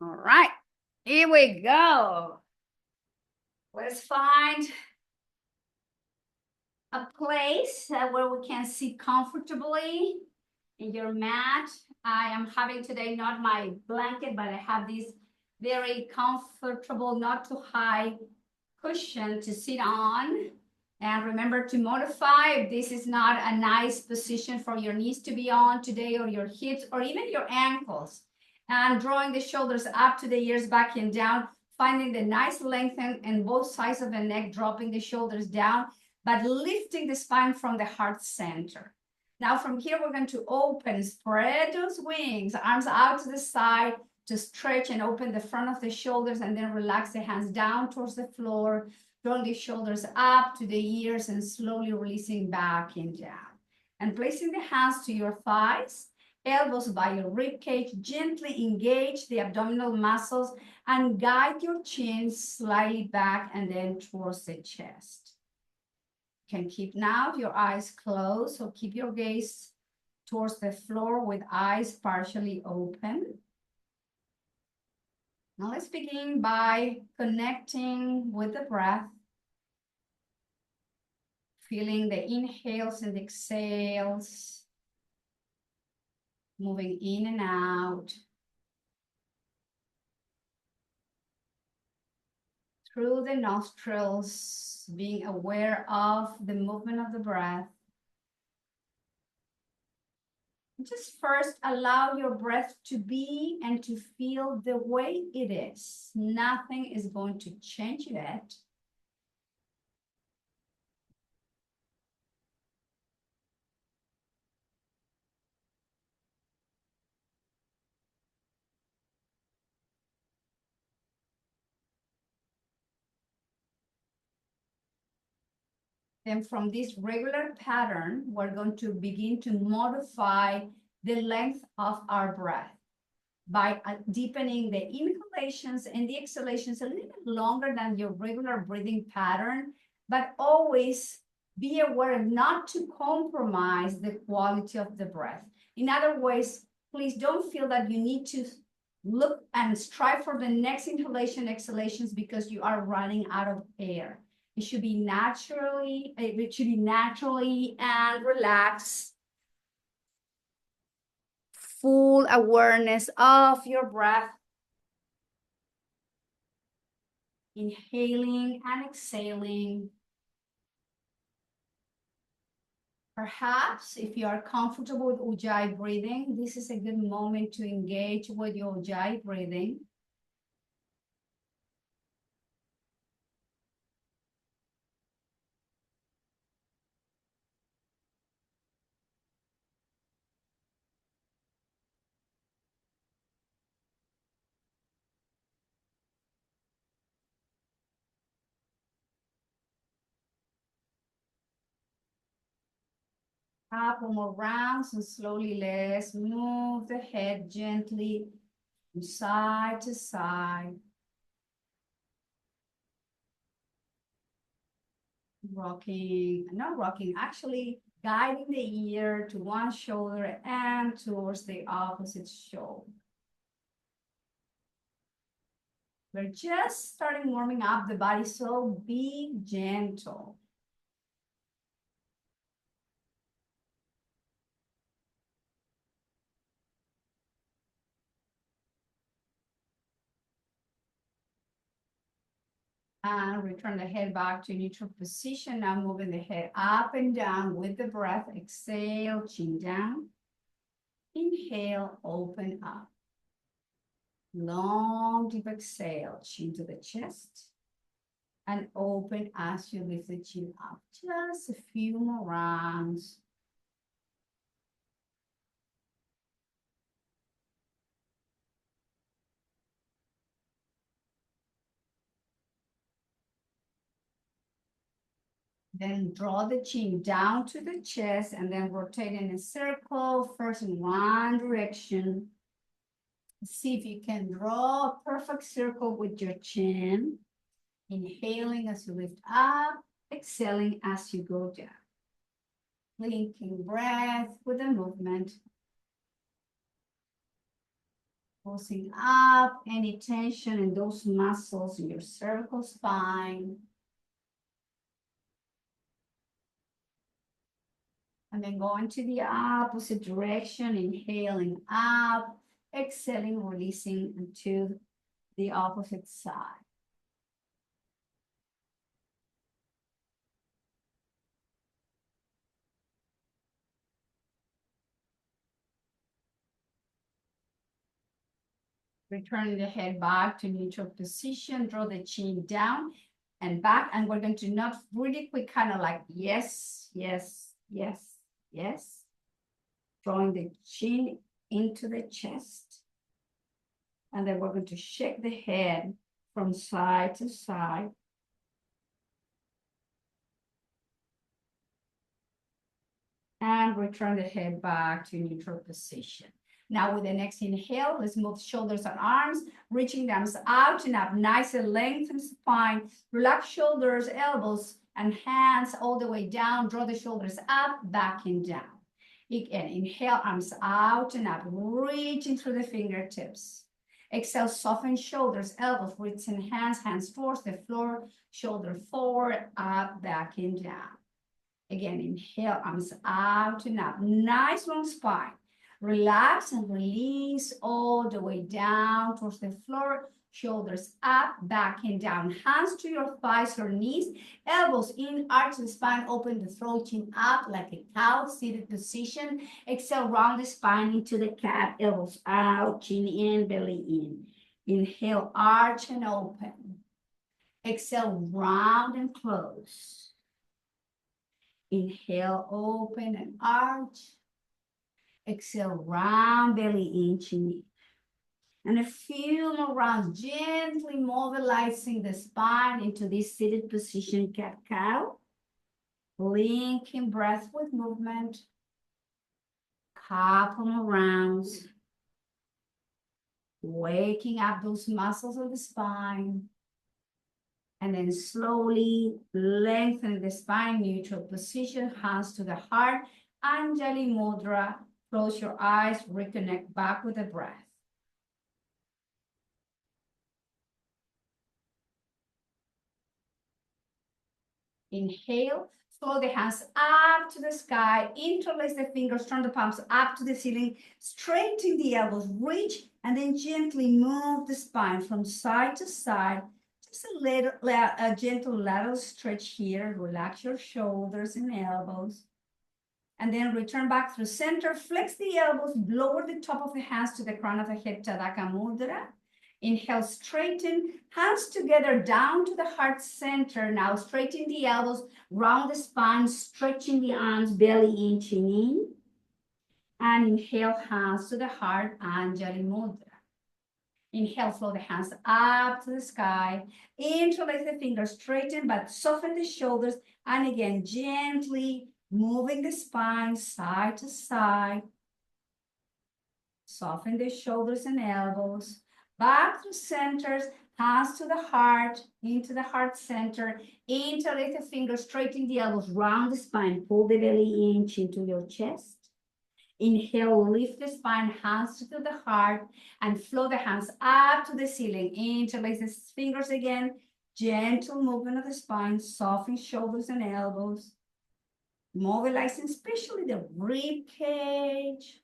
All right, here we go. Let's find a place where we can sit comfortably in your mat. I am having today not my blanket, but I have this very comfortable, not too high cushion to sit on. And remember to modify if this is not a nice position for your knees to be on today, or your hips, or even your ankles. And drawing the shoulders up to the ears, back and down, finding the nice length in both sides of the neck, dropping the shoulders down, but lifting the spine from the heart center. Now from here, we're going to open, spread those wings, arms out to the side to stretch and open the front of the shoulders, and then relax the hands down towards the floor, drawing the shoulders up to the ears and slowly releasing back and down. And placing the hands to your thighs, elbows by your rib cage, gently engage the abdominal muscles and guide your chin slightly back and then towards the chest. You can keep now your eyes closed, so keep your gaze towards the floor with eyes partially open. Now let's begin by connecting with the breath, feeling the inhales and exhales, moving in and out through the nostrils, being aware of the movement of the breath. Just first allow your breath to be and to feel the way it is. Nothing is going to change it. Then from this regular pattern, we're going to begin to modify the length of our breath by deepening the inhalations and the exhalations a little bit longer than your regular breathing pattern, but always be aware not to compromise the quality of the breath. In other words, please don't feel that you need to look and strive for the next inhalation, exhalations because you are running out of air. It should be naturally and relaxed, full awareness of your breath, inhaling and exhaling. Perhaps if you are comfortable with Ujjayi breathing, this is a good moment to engage with your Ujjayi breathing. Couple more rounds, and slowly let's move the head gently from side to side. Actually guiding the ear to one shoulder and towards the opposite shoulder. We're just starting warming up the body, so be gentle. And return the head back to neutral position. Now moving the head up and down with the breath. Exhale, chin down. Inhale, open up. Long, deep exhale, chin to the chest. And open as you lift the chin up. Just a few more rounds. Then draw the chin down to the chest and then rotate in a circle, first in one direction. See if you can draw a perfect circle with your chin. Inhaling as you lift up, exhaling as you go down. Linking breath with the movement. Pulsing up any tension in those muscles in your cervical spine. And then going to the opposite direction, inhaling up, exhaling, releasing into the opposite side. Returning the head back to neutral position, draw the chin down and back. And we're going to not really quick, kind of like yes, yes, yes, yes. Drawing the chin into the chest. And then we're going to shake the head from side to side. And return the head back to neutral position. Now with the next inhale, let's move shoulders and arms, reaching the arms out and up, nice and lengthen spine, relax shoulders, elbows, and hands all the way down, draw the shoulders up, back and down. Again, inhale, arms out and up, reaching through the fingertips. Exhale, soften shoulders, elbows, wrists and hands towards the floor, shoulder forward, up, back and down. Again, inhale, arms out and up. Nice long spine. Relax and release all the way down towards the floor. Shoulders up, back and down. Hands to your thighs or knees. Elbows in, arch the spine. Open the throat, chin up like a cow, seated position. Exhale, round the spine into the cat. Elbows out, chin in, belly in. Inhale, arch and open. Exhale, round and close. Inhale, open and arch. Exhale, round belly in, chin in. And a few more rounds, gently mobilizing the spine into this seated position, cat-cow. Linking breath with movement. Couple more rounds. Waking up those muscles of the spine. And then slowly lengthen the spine, neutral position, hands to the heart. Anjali Mudra. Close your eyes, reconnect back with the breath. Inhale, flow the hands up to the sky, interlace the fingers, turn the palms up to the ceiling, straighten the elbows, reach, and then gently move the spine from side to side. Just a gentle lateral stretch here. Relax your shoulders and elbows. And then return back through center. Flex the elbows, lower the top of the hands to the crown of the head, Tadaka Mudra. Inhale, straighten, hands together down to the heart center. Now straighten the elbows, round the spine, stretching the arms, belly in, chin in. And inhale, hands to the heart, Anjali Mudra. Inhale, flow the hands up to the sky. Interlace the fingers, straighten, but soften the shoulders. And again, gently moving the spine side to side. Soften the shoulders and elbows. Back to centers, hands to the heart, into the heart center. Interlace the fingers, straighten the elbows, round the spine. Pull the belly inch into your chest. Inhale, lift the spine, hands to the heart, and flow the hands up to the ceiling. Interlace the fingers again. Gentle movement of the spine, soften shoulders and elbows. Mobilizing especially the rib cage.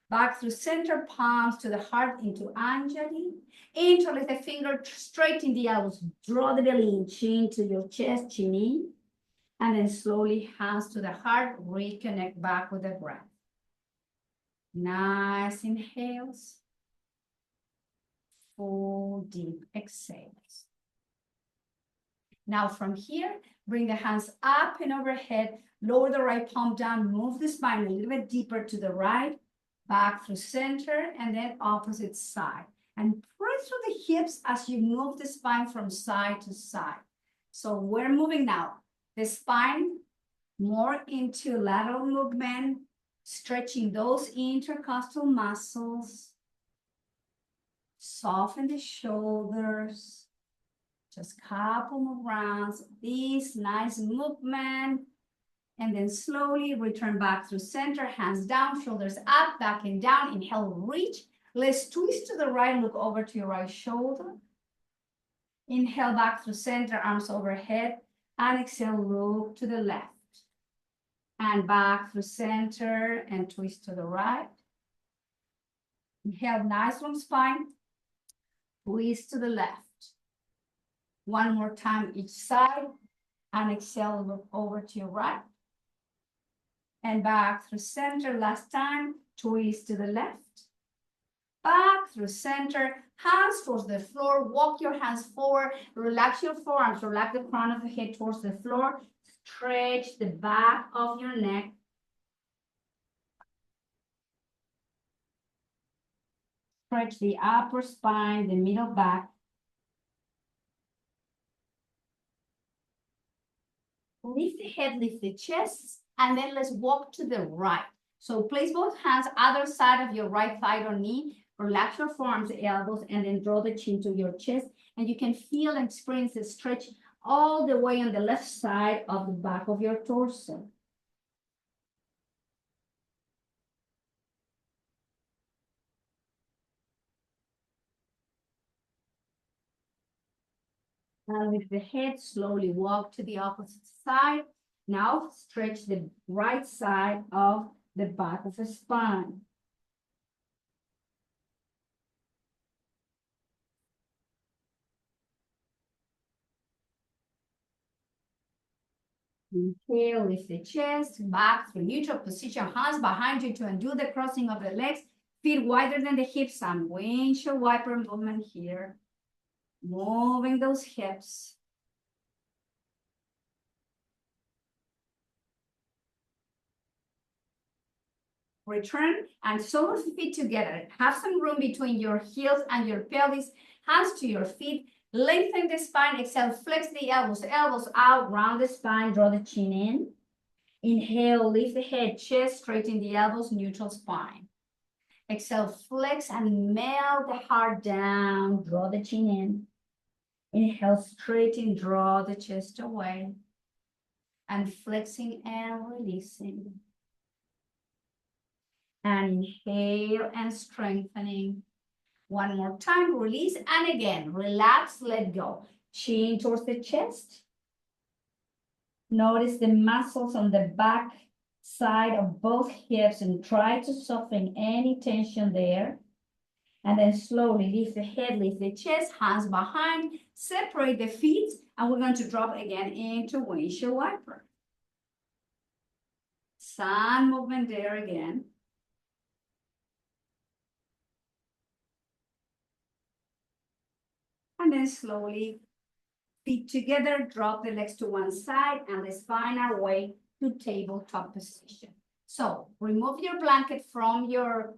Back through center, palms to the heart into Anjali. Interlace the finger, straighten the elbows, draw the belly in, chin to your chest, chin in. And then slowly hands to the heart, reconnect back with the breath. Nice inhales. Full deep exhales. Now from here, bring the hands up and overhead, lower the right palm down, move the spine a little bit deeper to the right, back through center, and then opposite side. And press through the hips as you move the spine from side to side. So we're moving now. The spine more into lateral movement, stretching those intercostal muscles. Soften the shoulders. Just couple more rounds of this nice movement. And then slowly return back through center, hands down, shoulders up, back and down. Inhale, reach. Let's twist to the right, look over to your right shoulder. Inhale back through center, arms overhead. And exhale, look to the left. And back through center and twist to the right. Inhale, nice long spine. Twist to the left. One more time each side. And exhale, look over to your right. And back through center, last time. Twist to the left. Back through center, hands towards the floor, walk your hands forward, relax your forearms, relax the crown of the head towards the floor, stretch the back of your neck. Stretch the upper spine, the middle back. Lift the head, lift the chest, and then let's walk to the right. So place both hands other side of your right thigh or knee. Relax your forearms, elbows, and then draw the chin to your chest. And you can feel and experience the stretch all the way on the left side of the back of your torso. And with the head, slowly walk to the opposite side. Now stretch the right side of the back of the spine. Inhale, lift the chest, back through neutral position, hands behind you to undo the crossing of the legs, feet wider than the hips, some windshield wiper movement here. Moving those hips. Return and sole of the feet together. Have some room between your heels and your pelvis, hands to your feet. Lengthen the spine, exhale, flex the elbows, elbows out, round the spine, draw the chin in. Inhale, lift the head, chest, straighten the elbows, neutral spine. Exhale, flex and melt the heart down, draw the chin in. Inhale, straighten, draw the chest away. And flexing and releasing. And inhale and strengthening. One more time, release, and again, relax, let go. Chin towards the chest. Notice the muscles on the back side of both hips and try to soften any tension there. And then slowly lift the head, lift the chest, hands behind, separate the feet, and we're going to drop again into windshield wiper. Sun movement there again. And then slowly, feet together, drop the legs to one side, and let's find our way to tabletop position. So remove your blanket from your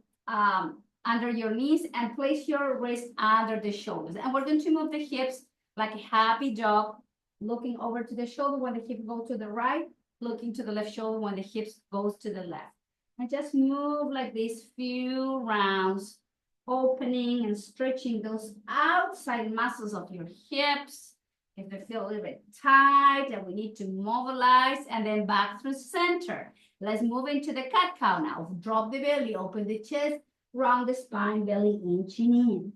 under your knees and place your wrist under the shoulders. And we're going to move the hips like a happy dog, looking over to the shoulder when the hips go to the right, looking to the left shoulder when the hips goes to the left. And just move like this few rounds, opening and stretching those outside muscles of your hips. If they feel a little bit tight and we need to mobilize, and then back through center. Let's move into the cat-cow now. Drop the belly, open the chest, round the spine, belly in, chin in.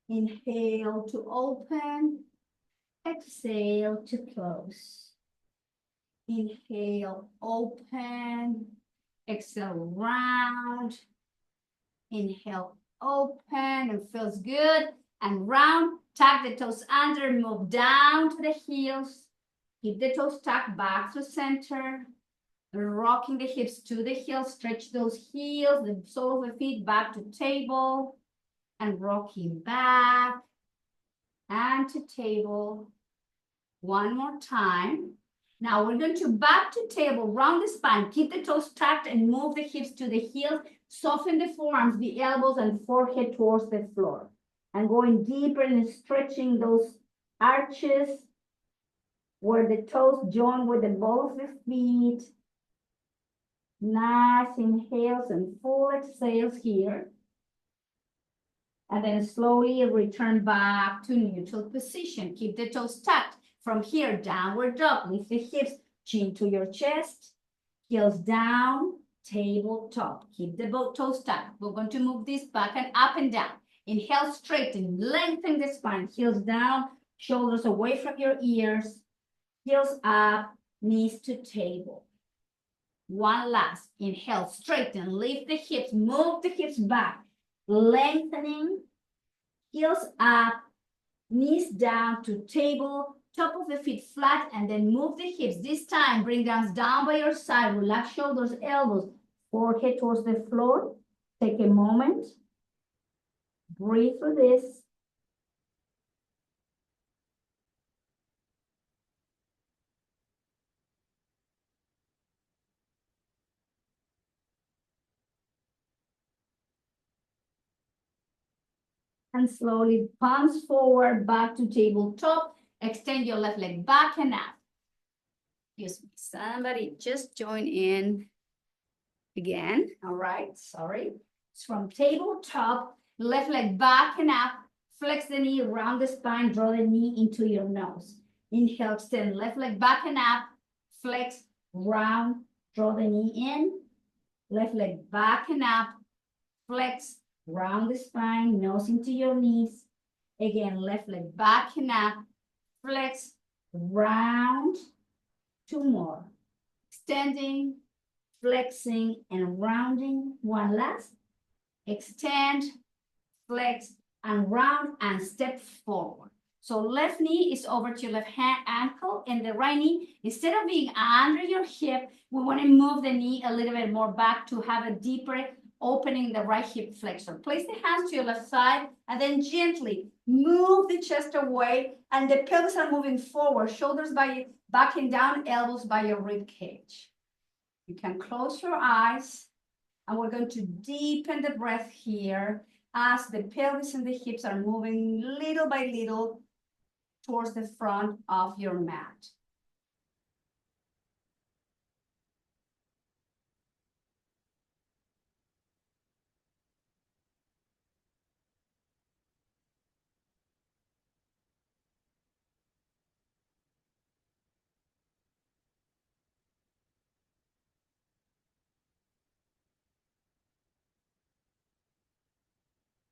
Inhale to open, exhale to close. Inhale, open, exhale, round. Inhale, open, it feels good, and round. Tuck the toes under, move down to the heels. Keep the toes tucked back to center. Rocking the hips to the heels, stretch those heels, the sole of the feet back to table, and rocking back and to table. One more time. Now we're going to back to table, round the spine, keep the toes tucked and move the hips to the heels, soften the forearms, the elbows and forehead towards the floor. And going deeper and stretching those arches where the toes join with the ball of the feet. Nice inhales and full exhales here. And then slowly return back to neutral position. Keep the toes tucked. From here, downward dog. Lift the hips, chin to your chest. Heels down, tabletop. Keep the both toes tucked. We're going to move this back and up and down. Inhale, straighten, lengthen the spine, heels down, shoulders away from your ears, heels up, knees to table. One last, inhale, straighten, lift the hips, move the hips back, lengthening, heels up, knees down to table, top of the feet flat, and then move the hips. This time, bring down by your side, relax shoulders, elbows, forehead towards the floor. Take a moment. Breathe for this. And slowly palms forward, back to tabletop. Extend your left leg back and up. Excuse me, somebody just join in again. All right, sorry. It's from tabletop, left leg back and up. Flex the knee, round the spine, draw the knee into your nose. Inhale, extend left leg back and up. Flex, round, draw the knee in. Left leg back and up. Flex, round the spine, nose into your knees. Again, left leg back and up. Flex, round. Two more. Extending, flexing, and rounding. One last. Extend, flex, and round, and step forward. So left knee is over to your left hand ankle, and the right knee, instead of being under your hip, we want to move the knee a little bit more back to have a deeper opening the right hip flexor. Place the hands to your left side, and then gently move the chest away, and the pelvis are moving forward, shoulders by back and down, elbows by your rib cage. You can close your eyes, and we're going to deepen the breath here as the pelvis and the hips are moving little by little towards the front of your mat.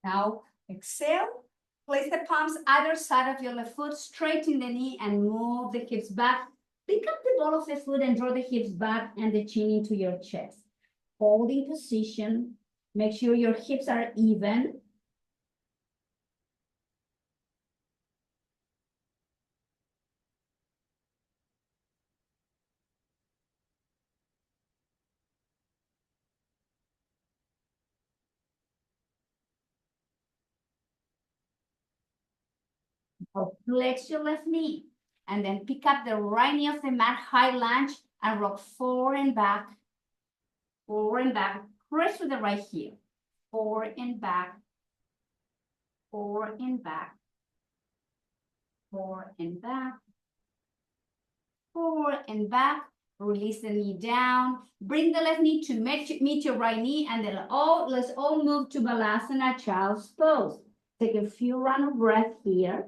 Now exhale, place the palms either side of your left foot, straighten the knee and move the hips back. Pick up the ball of the foot and draw the hips back and the chin into your chest. Holding position, make sure your hips are even. Or flex your left knee. And then pick up the right knee of the mat, high lunge, and rock forward and back. Forward and back. Press with the right heel. Forward and back. Forward and back. Forward and back. Forward and back. Release the knee down. Bring the left knee to meet your right knee, and then let's all move to Balasana, Child's Pose. Take a few rounds of breath here.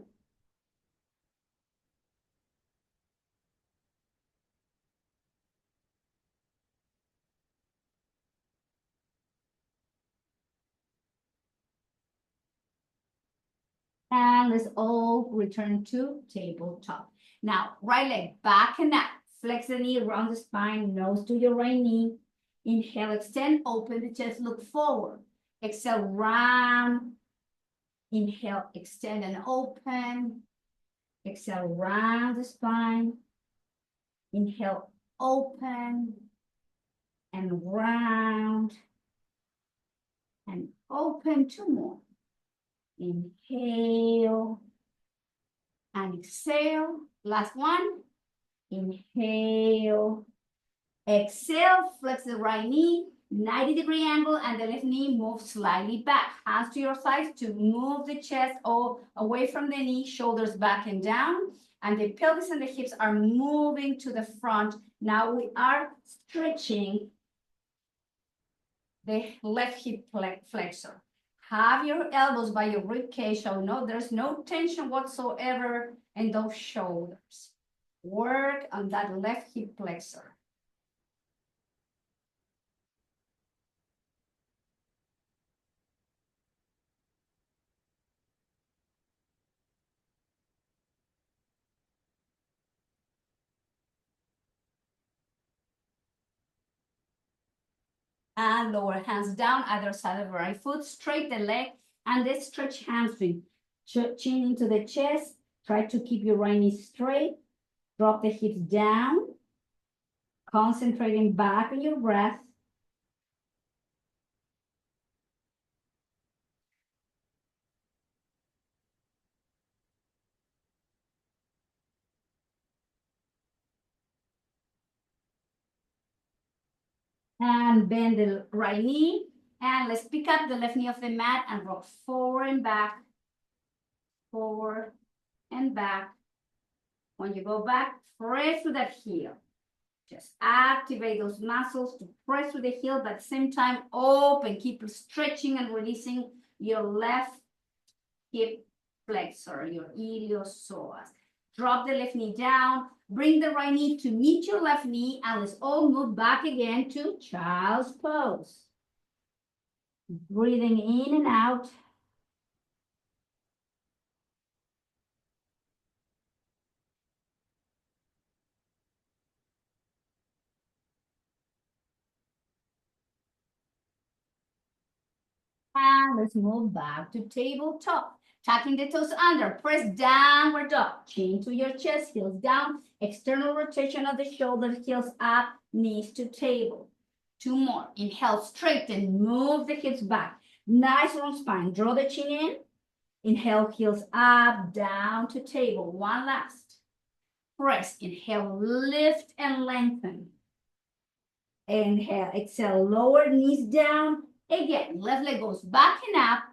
And let's all return to tabletop. Now, right leg back and up. Flex the knee, round the spine, nose to your right knee. Inhale, extend, open the chest, look forward. Exhale, round. Inhale, extend and open. Exhale, round the spine. Inhale, open and round and open. Two more. Inhale and exhale. Last one. Inhale. Exhale. Flex the right knee. 90-degree angle, and the left knee moves slightly back. Hands to your sides to move the chest away from the knee, shoulders back and down. And the pelvis and the hips are moving to the front. Now we are stretching the left hip flexor. Have your elbows by your rib cage, so there's no tension whatsoever in those shoulders. Work on that left hip flexor. And lower hands down, either side of the right foot, straight the leg, and then stretch hamstring. Chin into the chest, try to keep your right knee straight, drop the hips down, concentrating back on your breath. And bend the right knee, and let's pick up the left knee off the mat and rock forward and back, forward and back. When you go back, press through that heel. Just activate those muscles to press through the heel, but at the same time, open, keep stretching and releasing your left hip flexor, your iliopsoas. Drop the left knee down, bring the right knee to meet your left knee, and let's all move back again to child's pose. Breathing in and out. And let's move back to tabletop. Tucking the toes under, press downward dog. Chin to your chest, heels down. External rotation of the shoulders, heels up, knees to table. Two more. Inhale, straighten, move the hips back. Nice long spine. Draw the chin in. Inhale, heels up, down to table. One last. Press. Inhale, lift and lengthen. Inhale, exhale, lower knees down. Again, left leg goes back and up.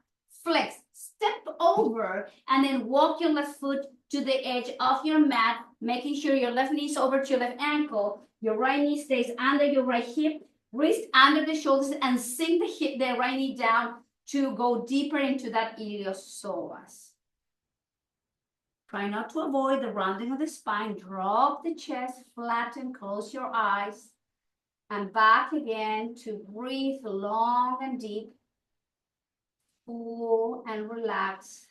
Flex, step over, and then walk your left foot to the edge of your mat, making sure your left knee is over to your left ankle. Your right knee stays under your right hip, wrist under the shoulders, and sink the right knee down to go deeper into that iliopsoas. Try not to avoid the rounding of the spine. Drop the chest, flatten, close your eyes. And back again to breathe long and deep, full and relax.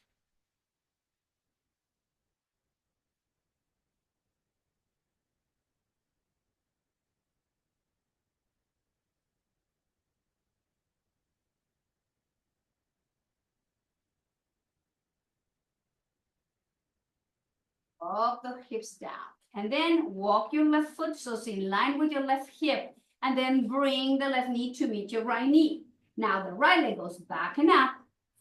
Walk the hips down. And then walk your left foot so it's in line with your left hip. And then bring the left knee to meet your right knee. Now the right leg goes back and up.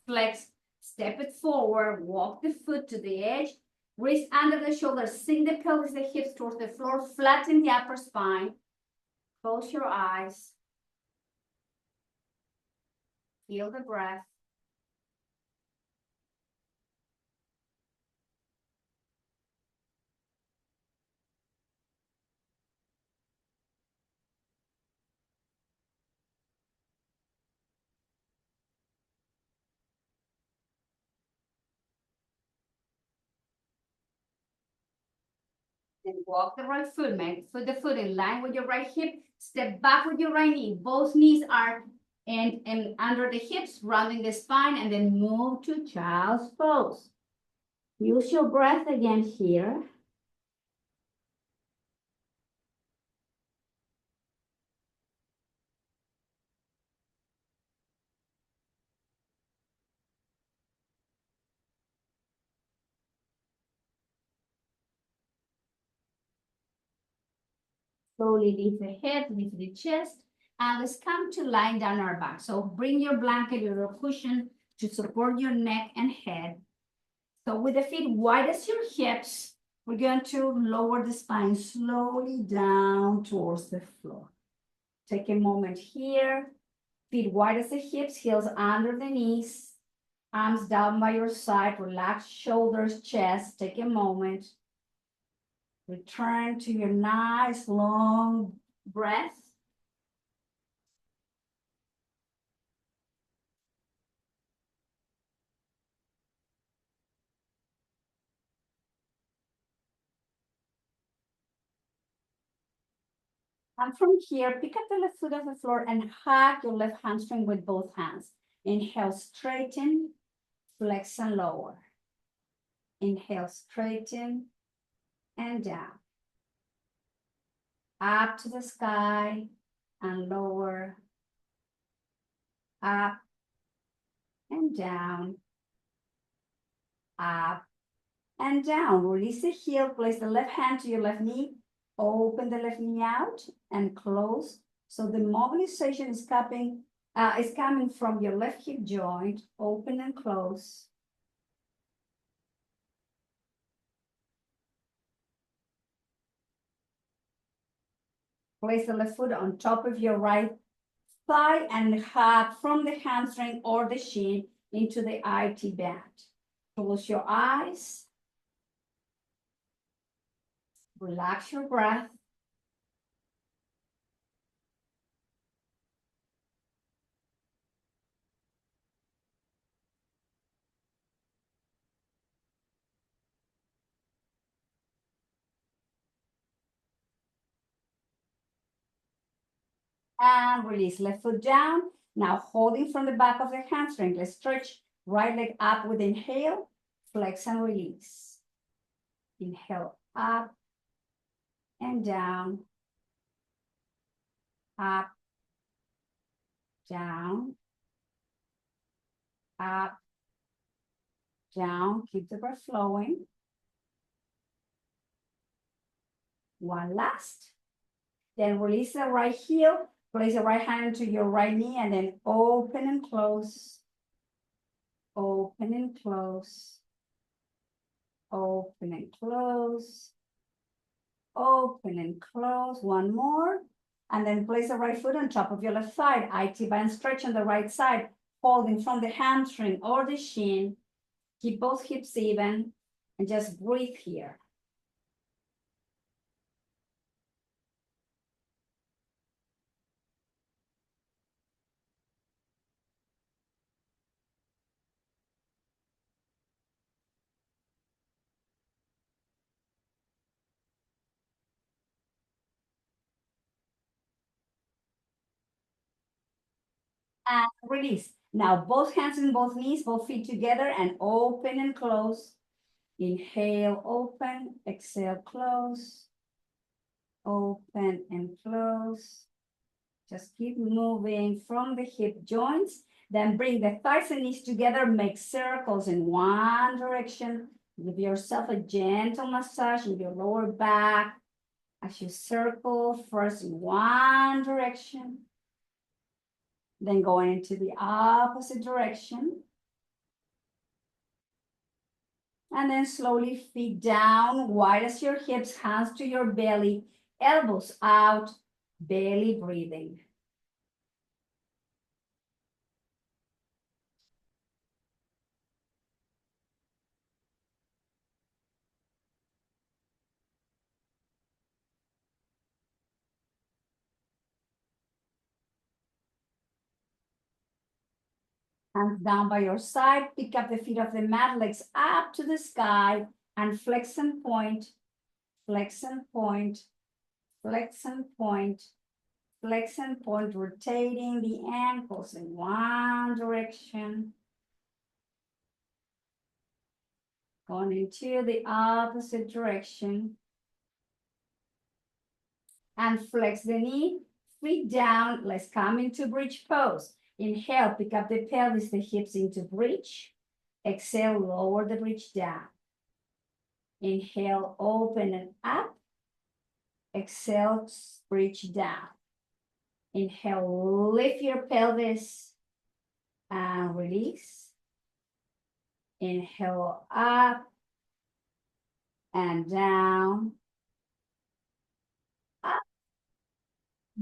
Flex, step it forward, walk the foot to the edge. Wrist under the shoulders, sink the pelvis, the hips towards the floor, flatten the upper spine. Close your eyes. Feel the breath. Then walk the right foot, put the foot in line with your right hip. Step back with your right knee. Both knees are and under the hips, rounding the spine, and then move to child's pose. Use your breath again here. Slowly lift the head, lift the chest, and let's come to lying down our back. So bring your blanket or your cushion to support your neck and head. So with the feet wide as your hips, we're going to lower the spine slowly down towards the floor. Take a moment here. Feet wide as the hips, heels under the knees, arms down by your side, relax shoulders, chest. Take a moment. Return to your nice long breath. And from here, pick up the left foot off the floor and hug your left hamstring with both hands. Inhale, straighten, flex and lower. Inhale, straighten and down. Up to the sky and lower up and down, up and down. Release the heel, place the left hand to your left knee, open the left knee out and close. So the mobilization is coming from your left hip joint, open and close. Place the left foot on top of your right thigh and hop from the hamstring or the shin into the IT band. Close your eyes. Relax your breath. And release. Left foot down. Now holding from the back of the hamstring. Let's stretch right leg up with inhale. Flex and release. Inhale up and down. Up, down, up, down. Keep the breath flowing. One last. Then release the right heel. Place the right hand into your right knee and then open and close. Open and close. Open and close. Open and close. One more. And then place the right foot on top of your left side. IT band stretch on the right side, holding from the hamstring or the shin. Keep both hips even and just breathe here. And release. Now both hands in both knees, both feet together and open and close. Inhale, open, exhale, close. Open and close. Just keep moving from the hip joints. Then bring the thighs and knees together, make circles in one direction. Give yourself a gentle massage in your lower back as you circle first in one direction. Then going into the opposite direction. And then slowly feet down, wide as your hips, hands to your belly, elbows out, belly breathing. Hands down by your side, pick up the feet off the mat, legs up to the sky, and flex and point, flex and point, flex and point, flex and point, rotating the ankles in one direction. Going into the opposite direction. And flex the knee, feet down. Let's come into bridge pose. Inhale, pick up the pelvis, the hips into bridge. Exhale, lower the bridge down. Inhale, open and up. Exhale, bridge down. Inhale, lift your pelvis and release. Inhale, up and down. Up,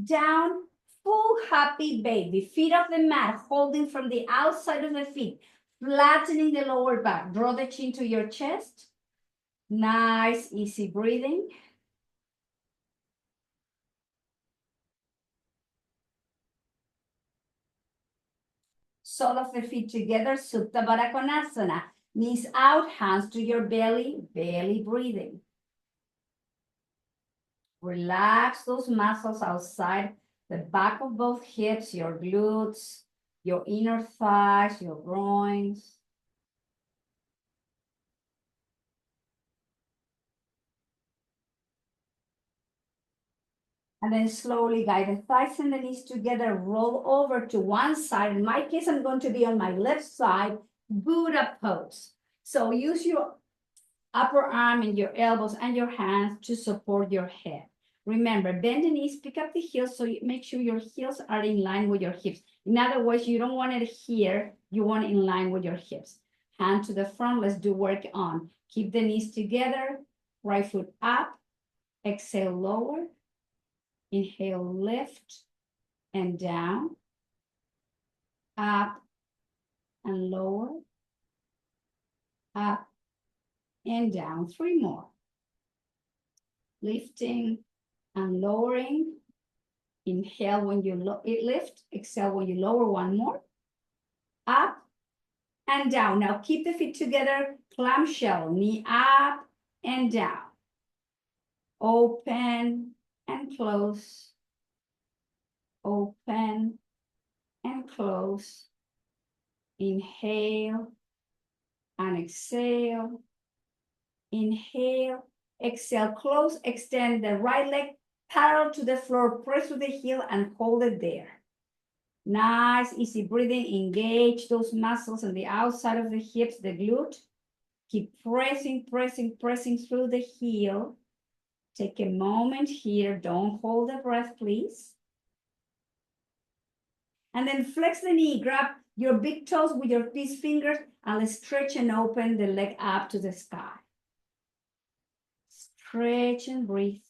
down, full happy baby. Feet off the mat, holding from the outside of the feet, flattening the lower back. Draw the chin to your chest. Nice, easy breathing. Sole of the feet together, Supta Baddha Konasana. Knees out, hands to your belly, belly breathing. Relax those muscles outside the back of both hips, your glutes, your inner thighs, your groins. And then slowly guide the thighs and the knees together, roll over to one side. In my case, I'm going to be on my left side, Buddha pose. So use your upper arm and your elbows and your hands to support your head. Remember, bend the knees, pick up the heels, so you make sure your heels are in line with your hips. In other words, you don't want it here, you want it in line with your hips. Hand to the front, let's do work on. Keep the knees together, right foot up, exhale, lower. Inhale, lift and down, up and lower, up and down. 3 more. Lifting and lowering. Inhale when you lift, exhale when you lower. 1 more. Up and down. Now keep the feet together, clamshell, knee up and down. Open and close. Open and close. Inhale and exhale. Inhale, exhale, close, extend the right leg parallel to the floor, press with the heel and hold it there. Nice, easy breathing. Engage those muscles on the outside of the hips, the glute. Keep pressing, pressing, pressing through the heel. Take a moment here. Don't hold the breath, please. And then flex the knee. Grab your big toes with your these fingers and let's stretch and open the leg up to the sky. Stretch and breathe.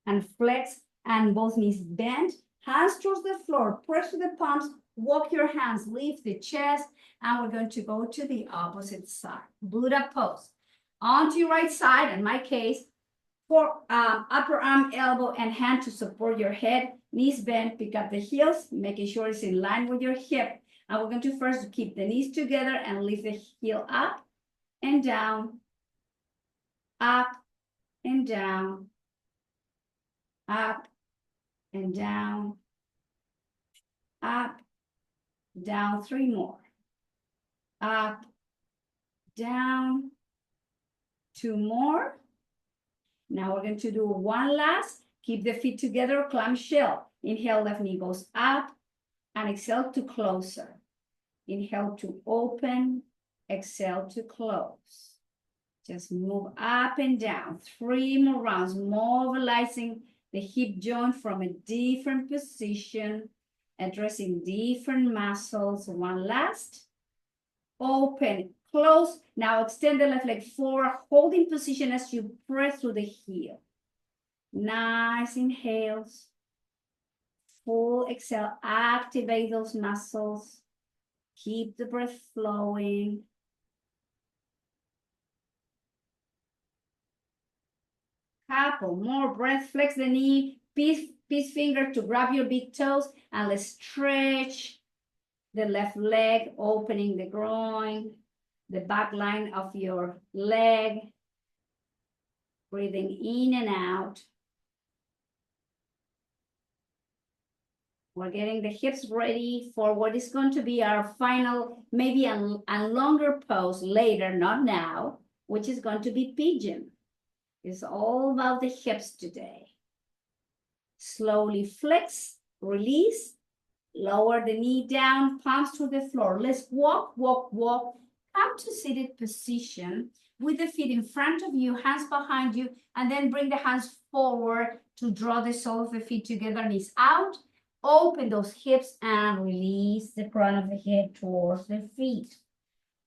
And flex and both knees bend. Hands towards the floor. Press to the palms. Walk your hands. Lift the chest. And we're going to go to the opposite side. Buddha pose. Onto your right side. In my case, for upper arm, elbow, and hand to support your head. Knees bent. Pick up the heels, making sure it's in line with your hip. And we're going to first keep the knees together and lift the heel up and down, up and down, up and down, up, down. 3 more. Up, down. 2 more. Now we're going to do one last. Keep the feet together, clamshell. Inhale, left knee goes up, and exhale to closer. Inhale to open, exhale to close. Just move up and down. 3 more rounds, mobilizing the hip joint from a different position, addressing different muscles. One last. Open, close. Now extend the left leg forward, holding position as you press through the heel. Nice inhales. Full exhale, activate those muscles. Keep the breath flowing. Couple more breath. Flex the knee, peace finger to grab your big toes, and let's stretch the left leg, opening the groin, the back line of your leg. Breathing in and out. We're getting the hips ready for what is going to be our final, maybe a longer pose later, not now, which is going to be pigeon. It's all about the hips today. Slowly flex, release, lower the knee down, palms to the floor. Let's walk, walk, walk. Come to seated position with the feet in front of you, hands behind you, and then bring the hands forward to draw the sole of the feet together, knees out. Open those hips and release the crown of the head towards the feet.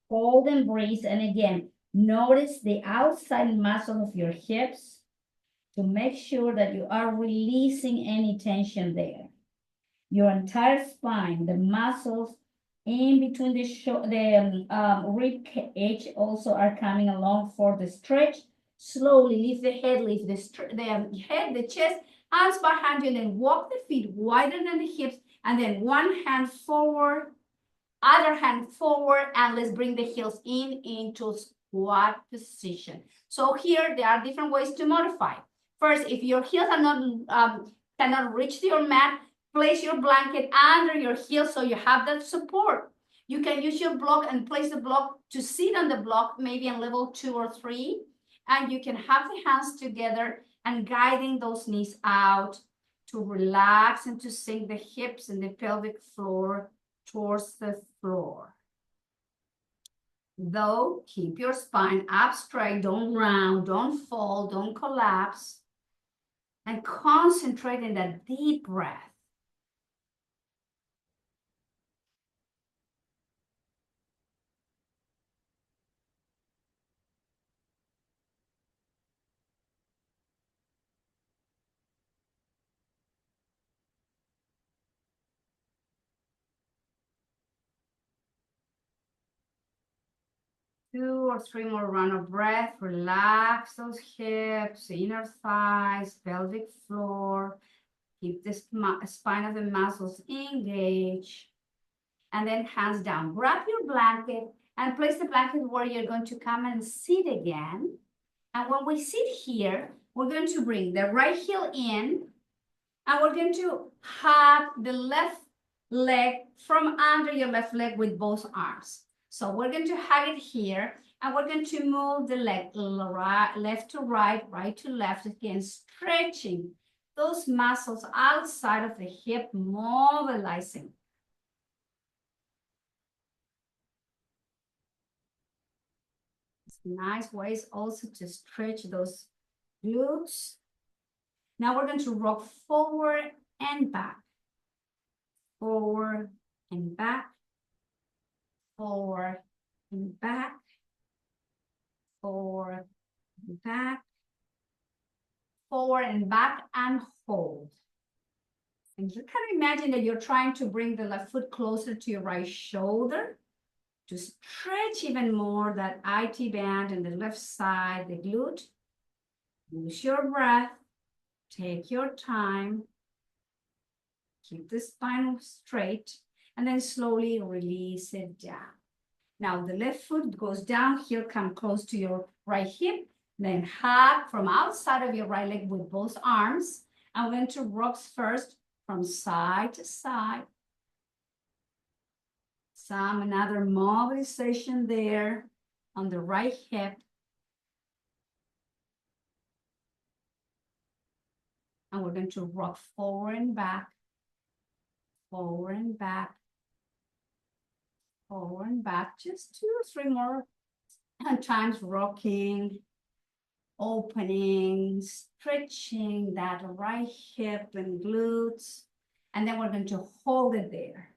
Hold and breathe. And again, notice the outside muscle of your hips to make sure that you are releasing any tension there. Your entire spine, the muscles in between the rib cage also are coming along for the stretch. Slowly lift the head, lift the head, the chest, hands behind you, and then walk the feet wider than the hips, and then one hand forward, other hand forward, and let's bring the heels in into squat position. So here there are different ways to modify. First, if your heels are not cannot reach to your mat, place your blanket under your heels so you have that support. You can use your block and place the block to sit on the block, maybe on level 2 or 3, and you can have the hands together and guiding those knees out to relax and to sink the hips and the pelvic floor towards the floor. Though, keep your spine up straight, don't round, don't fall, don't collapse, and concentrate in that deep breath. Two or three more rounds of breath. Relax those hips, inner thighs, pelvic floor. Keep the spine of the muscles engaged. And then hands down. Grab your blanket and place the blanket where you're going to come and sit again. And when we sit here, we're going to bring the right heel in, and we're going to hug the left leg from under your left leg with both arms. So we're going to hug it here, and we're going to move the leg left to right, right to left, again, stretching those muscles outside of the hip, mobilizing. It's nice ways also to stretch those glutes. Now we're going to rock forward and back. Forward and back. Forward and back. Forward and back. Forward and back, and hold. And you can imagine that you're trying to bring the left foot closer to your right shoulder to stretch even more that IT band on the left side, the glute. Use your breath. Take your time. Keep the spine straight, and then slowly release it down. Now the left foot goes down, heel come close to your right hip, then hug from outside of your right leg with both arms. I'm going to rock first from side to side. Another mobilization there on the right hip. And we're going to rock forward and back, forward and back, forward and back. Just 2 or 3 more times rocking, opening, stretching that right hip and glutes. And then we're going to hold it there.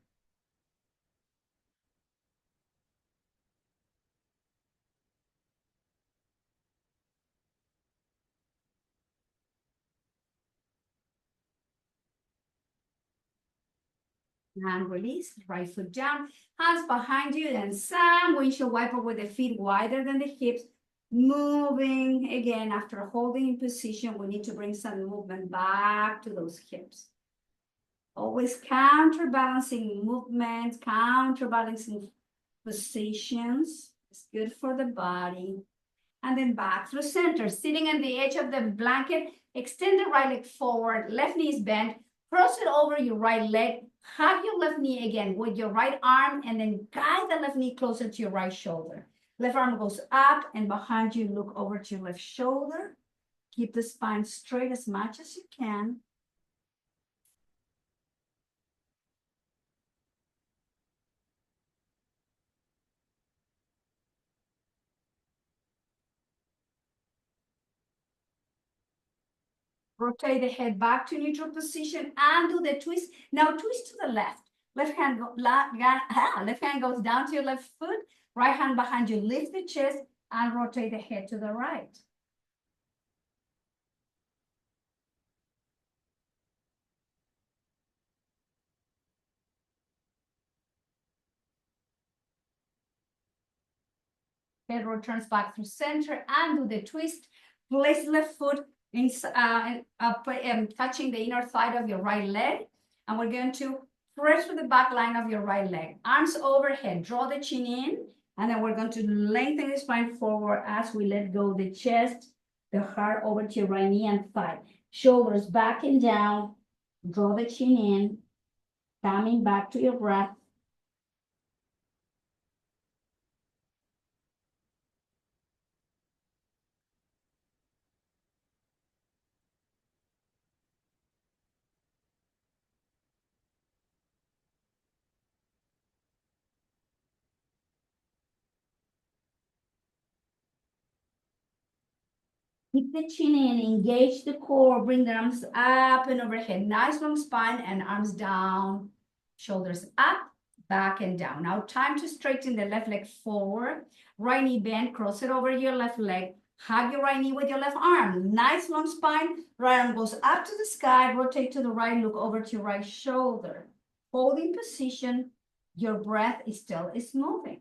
And release, right foot down, hands behind you, and some windshield wiper with the feet wider than the hips. Moving again after holding in position, we need to bring some movement back to those hips. Always counterbalancing movements, counterbalancing positions. It's good for the body. And then back through center, sitting on the edge of the blanket, extend the right leg forward, left knee is bent, cross it over your right leg, hug your left knee again with your right arm, and then guide the left knee closer to your right shoulder. Left arm goes up, and behind you, look over to your left shoulder. Keep the spine straight as much as you can. Rotate the head back to neutral position and do the twist. Now twist to the left. Left hand goes down to your left foot. Right hand behind you. Lift the chest and rotate the head to the right. Head returns back through center and do the twist. Place left foot touching the inner thigh of your right leg. And we're going to press with the back line of your right leg. Arms overhead, draw the chin in. And then we're going to lengthen the spine forward as we let go the chest, the heart over to your right knee and thigh. Shoulders back and down. Draw the chin in. Coming back to your breath. Keep the chin in, engage the core, bring the arms up and overhead. Nice long spine and arms down, shoulders up, back and down. Now time to straighten the left leg forward. Right knee bend, cross it over your left leg. Hug your right knee with your left arm. Nice long spine. Right arm goes up to the sky, rotate to the right, look over to your right shoulder. Holding position, your breath is moving.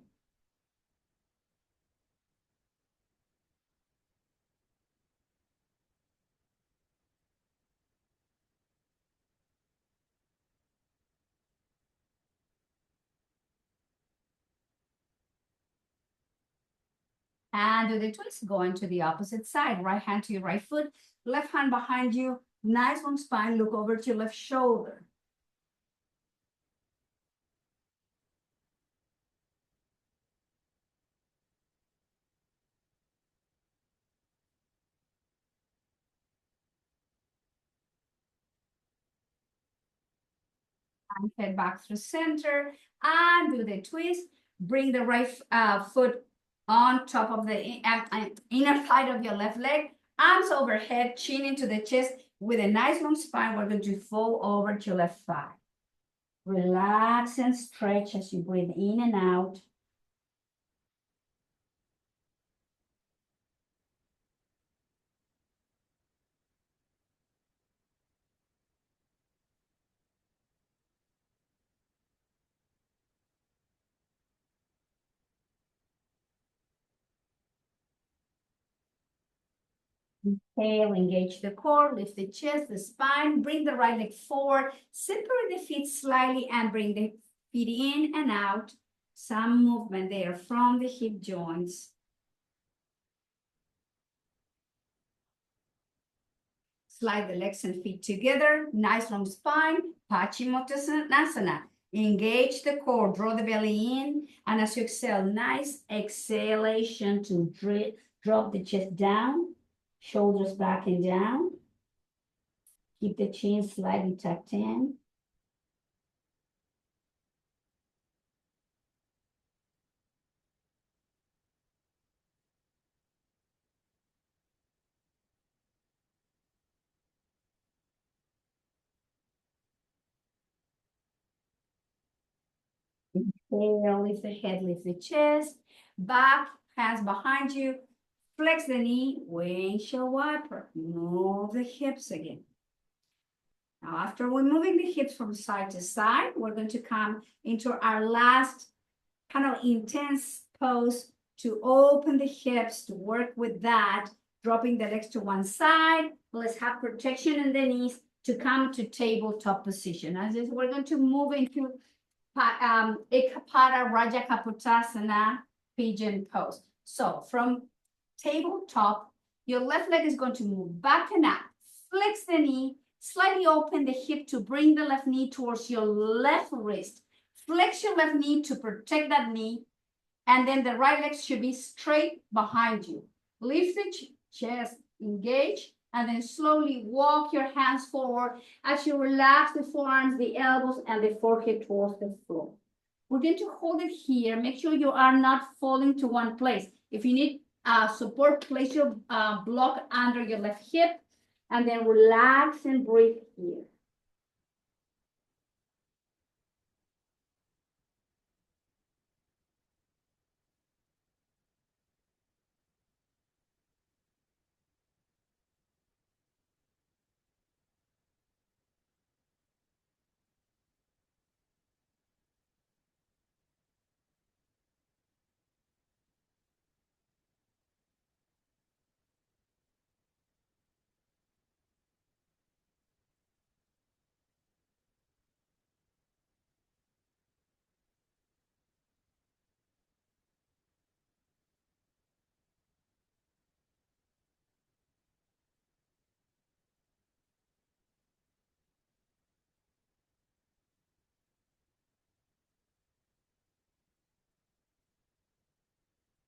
And do the twist, going to the opposite side. Right hand to your right foot, left hand behind you. Nice long spine, look over to your left shoulder. And head back through center. And do the twist. Bring the right foot on top of the inner side of your left leg. Arms overhead, chin into the chest. With a nice long spine, we're going to fall over to your left thigh. Relax and stretch as you breathe in and out. Inhale, engage the core, lift the chest, the spine, bring the right leg forward, separate the feet slightly and bring the feet in and out. Some movement there from the hip joints. Slide the legs and feet together, nice long spine, Paschimottanasana. Engage the core, draw the belly in, and as you exhale, nice exhalation to drop the chest down, shoulders back and down. Keep the chin slightly tucked in. Inhale, lift the head, lift the chest, back, hands behind you, flex the knee, windshield wiper, move the hips again. Now, after we're moving the hips from side to side, we're going to come into our last kind of intense pose to open the hips, to work with that, dropping the legs to one side. Let's have protection in the knees to come to tabletop position. As is, we're going to move into Ekapada Rajakapotasana pigeon pose. So from tabletop, your left leg is going to move back and up. Flex the knee, slightly open the hip to bring the left knee towards your left wrist. Flex your left knee to protect that knee. And then the right leg should be straight behind you. Lift the chest, engage, and then slowly walk your hands forward as you relax the forearms, the elbows, and the forehead towards the floor. We're going to hold it here. Make sure you are not falling to one place. If you need support, place your block under your left hip, and then relax and breathe here.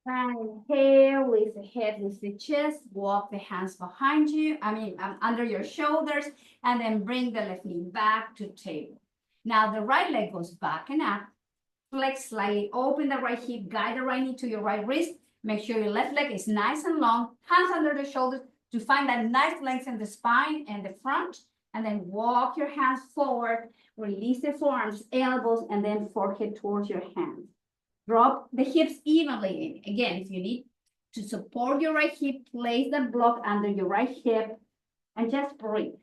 Inhale, lift the head, lift the chest, walk the hands behind you, under your shoulders, and then bring the left knee back to table. Now the right leg goes back and up. Flex slightly, open the right hip, guide the right knee to your right wrist. Make sure your left leg is nice and long, hands under the shoulders to find that nice length in the spine and the front. And then walk your hands forward, release the forearms, elbows, and then forehead towards your hands. Drop the hips evenly in. Again, if you need to support your right hip, place the block under your right hip and just breathe.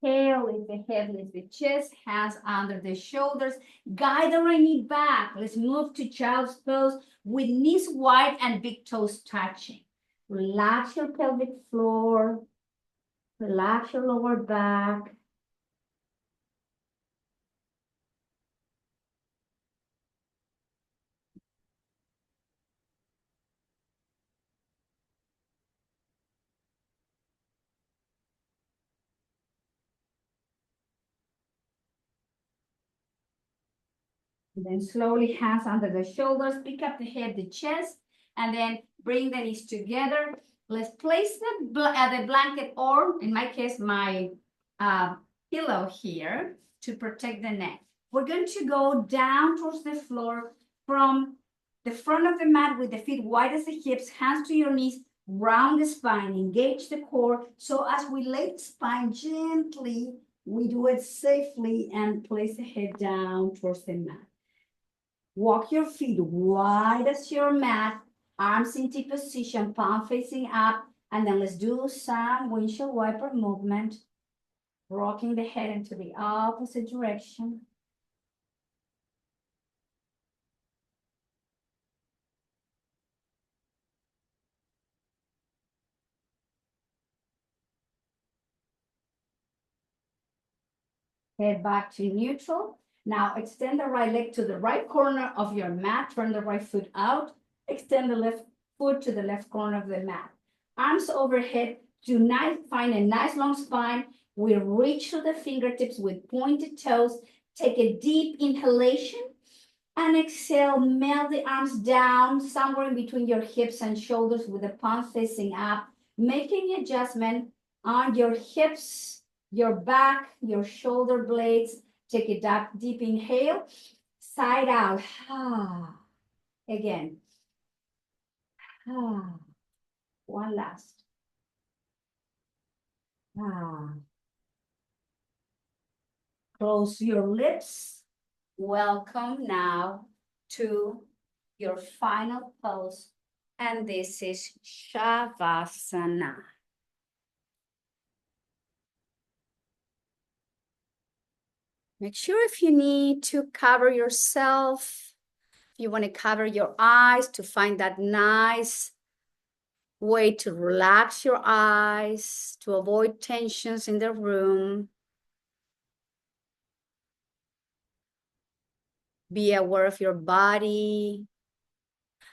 Inhale, lift the head, lift the chest, hands under the shoulders. Guide the right knee back. Let's move to child's pose with knees wide and big toes touching. Relax your pelvic floor. Relax your lower back. And then slowly hands under the shoulders, pick up the head, the chest, and then bring the knees together. Let's place the blanket, or in my case, my pillow here to protect the neck. We're going to go down towards the floor from the front of the mat with the feet wide as the hips, hands to your knees, round the spine, engage the core. So as we lay the spine gently, we do it safely and place the head down towards the mat. Walk your feet wide as your mat, arms in T position, palm facing up, and then let's do some windshield wiper movement, rocking the head into the opposite direction. Head back to neutral. Now extend the right leg to the right corner of your mat, turn the right foot out, extend the left foot to the left corner of the mat. Arms overhead, find a nice long spine. We reach to the fingertips with pointed toes. Take a deep inhalation and exhale, melt the arms down somewhere in between your hips and shoulders with the palms facing up, making adjustment on your hips, your back, your shoulder blades. Take a deep inhale, side out. Again. One last. Close your lips. Welcome now to your final pose, and this is Shavasana. Make sure if you need to cover yourself, if you want to cover your eyes to find that nice way to relax your eyes, to avoid tensions in the room. Be aware of your body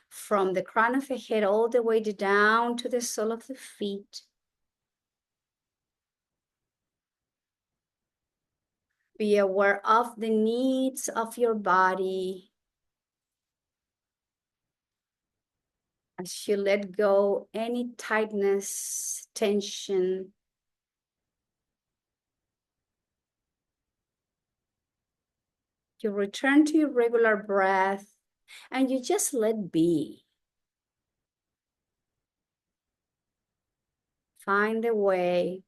from the crown of the head all the way down to the sole of the feet. Be aware of the needs of your body as you let go any tightness, tension. You return to your regular breath and you just let be. Find a way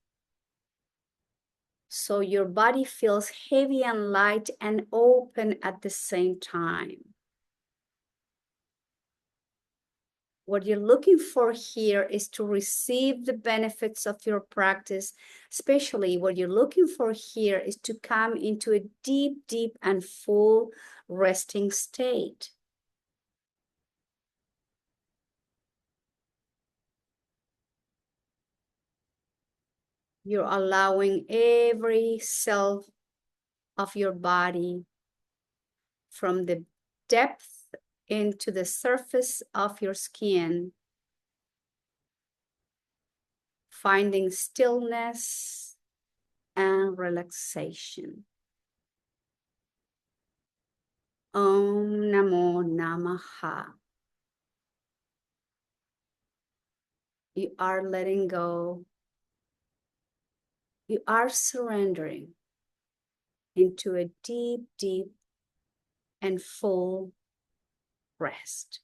So your body feels heavy and light and open at the same time. What you're looking for here is to receive the benefits of your practice. Especially what you're looking for here is to come into a deep, deep and full resting state. You're allowing every cell of your body from the depth into the surface of your skin, finding stillness and relaxation. Om Namo Namaha. You are letting go. You are surrendering into a deep, deep and full rest.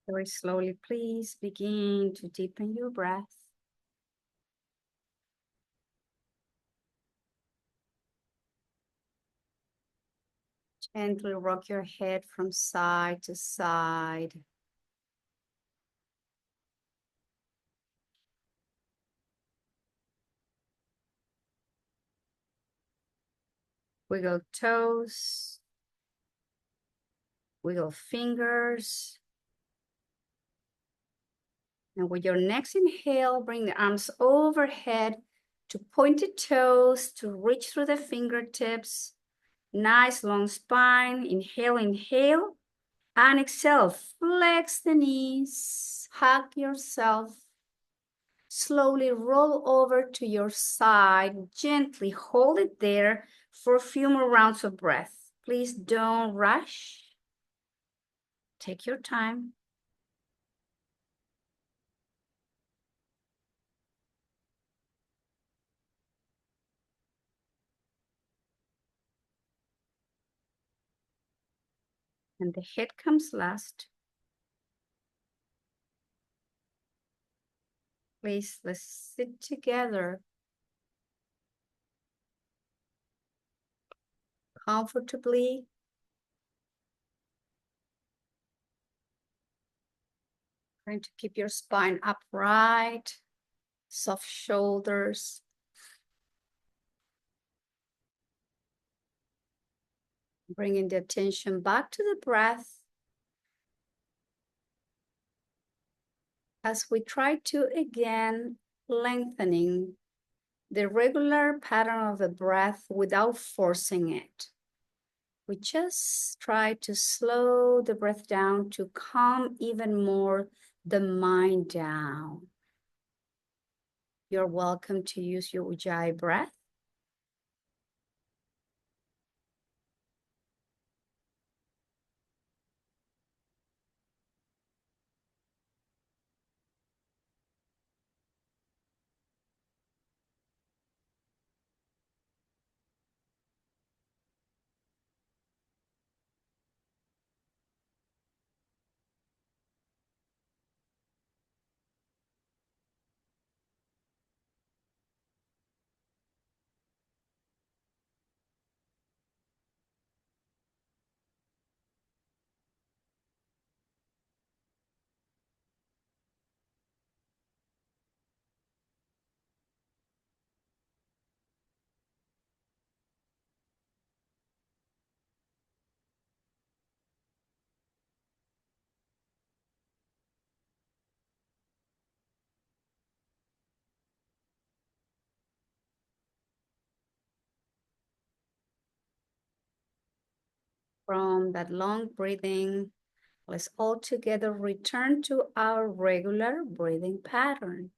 Very slowly, please begin to deepen your breath. Gently rock your head from side to side. Wiggle toes. Wiggle fingers. And with your next inhale, bring the arms overhead to pointed toes to reach through the fingertips. Nice long spine. Inhale, inhale. And exhale, flex the knees. Hug yourself. Slowly roll over to your side. Gently hold it there for a few more rounds of breath. Please don't rush. Take your time. And the head comes last. Please, let's sit together. Comfortably. Trying to keep your spine upright. Soft shoulders. Bringing the attention back to the breath. As we try to, again, lengthening the regular pattern of the breath without forcing it. We just try to slow the breath down to calm even more the mind down. You're welcome to use your Ujjayi breath. From that long breathing, let's all together return to our regular breathing pattern.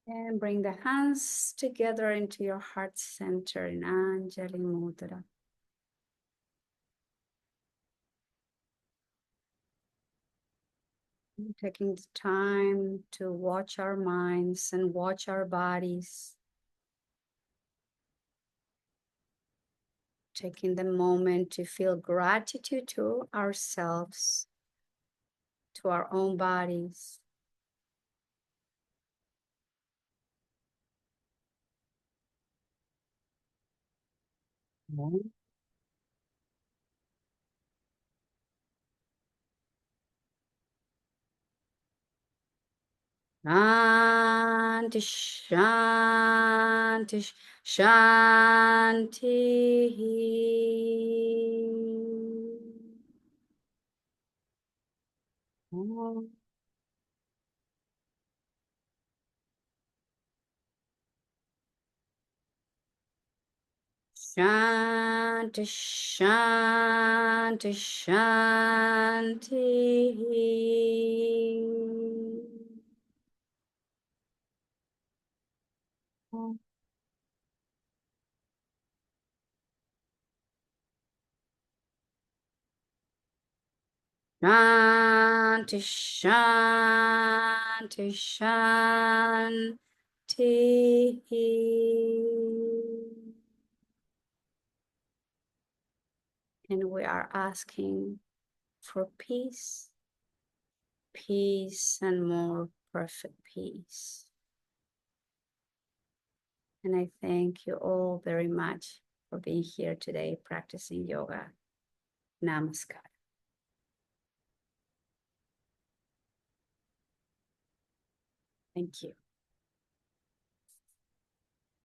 And bring the hands together into your heart center in Anjali Mudra. Taking the time to watch our minds and watch our bodies. Taking the moment to feel gratitude to ourselves, to our own bodies. Shanti, Shanti, Shanti. Om. Shanti, Shanti, Shanti. Om. Shanti, Shanti, Shanti. And we are asking for peace, peace and more perfect peace. And I thank you all very much for being here today, practicing yoga. Namaskar. Thank you.